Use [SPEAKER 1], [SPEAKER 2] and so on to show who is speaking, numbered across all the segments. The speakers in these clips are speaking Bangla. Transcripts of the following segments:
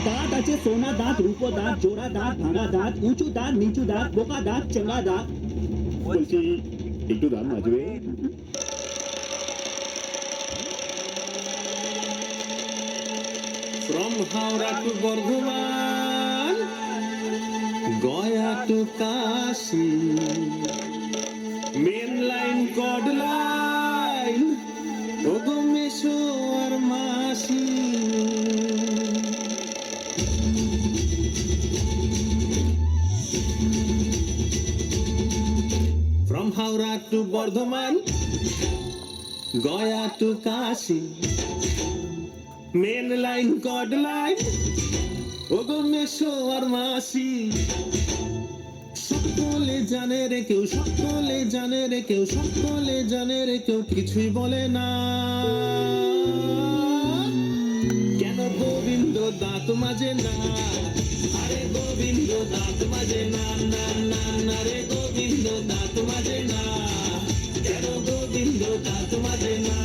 [SPEAKER 1] দাঁত আছে সোনা দাঁত রূপো দাঁত জোড়া দাঁত ভাঙা দাঁত উঁচু দাঁত নিচু দাঁত বোকা দাঁত চেঙ্গা দাঁত।
[SPEAKER 2] বলছি একটু দাম মাজবে।
[SPEAKER 3] From Howrah to Bardhaman, Gaya to Kashi, main line, cod line, Ogo Mesho or Masi. From Howrah to Bardhaman, Gaya to Kashi. Main line কড লাইন ওগো মেশো আর মাসি সকলে জানে রে কেউ সকলে জানে রে কেউ সকলে জানে রে কেউ কিছুই বলে না কেন গোবিন্দ দাঁত মাজে না আরে গোবিন্দ দাঁত মাজে না না না না রে গোবিন্দ দাঁত মাজে না কেন গোবিন্দ দাঁত মাজে না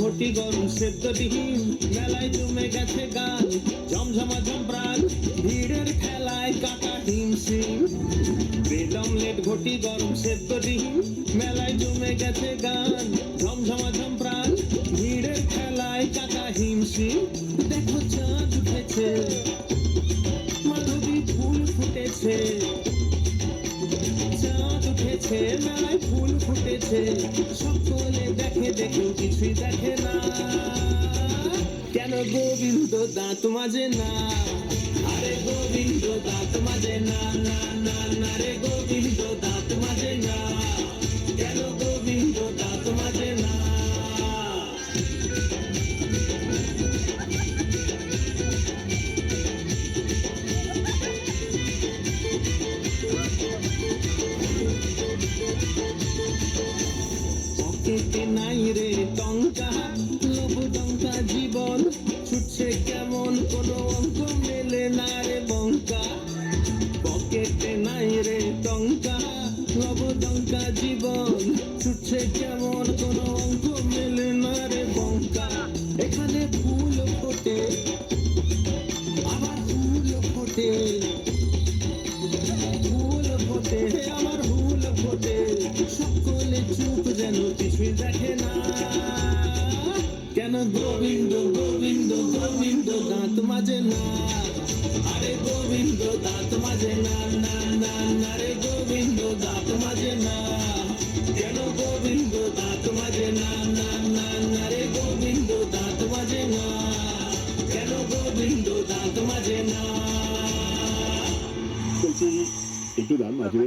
[SPEAKER 3] ঘটি গরম সেদ্ধ ডিম মেলায় জমে গেছে গান ঝমঝমাঝম প্রাণ ভিড়ের খেলায় কাকা হিমশিম ব্রেড অমলেট ঘটি গরম সেদ্ধ ডিম মেলায় জমে গেছে গান ঝমঝমাঝম প্রাণ ভিড়ের খেলায় কাকা হিমশিম দেখো চাঁদ উঠেছে মাধবী ফুল ফুটেছে চাঁদ উঠেছে মেলায় ফুল ফুটেছে সকলে দেখে দেখেও কিছুই দেখে না কেন গোবিন্দ দাঁত মাজে না আরে গোবিন্দ দাঁত মাজে না না না না রে গোবিন্দ দাঁত মাজে না কেন গোবিন্দ দাঁত মাজে না পকেটে নাই রে টঙ্কা লোভ টঙ্কা জীবন ছুটছে কেমন কোনো অঙ্ক মেলে না রে বঙ্কা পকেটে নাই রে টঙ্কা লোভ টঙ্কা জীবন ছুটছে কেমন কোনো অঙ্ক মেলে না রে বঙ্কা এখানে ফুল ফোটে আবার ফুল ফোটে ফুল ফোটে আমার ফুল ফোটে সকলে চুপ যেন কিছুই দেখে না কেন গোবিন্দ গোবিন্দ গোবিন্দ দাঁত মাজে না আরে গোবিন্দ দাঁত মাজে না না না না রে গোবিন্দ দাঁত মাজে না কেন গোবিন্দ দাঁত মাজে না না না না রে গোবিন্দ দাঁত মাজে না কেন গোবিন্দ দাঁত মাজে না
[SPEAKER 2] বলছি একটু দাম মাজবে।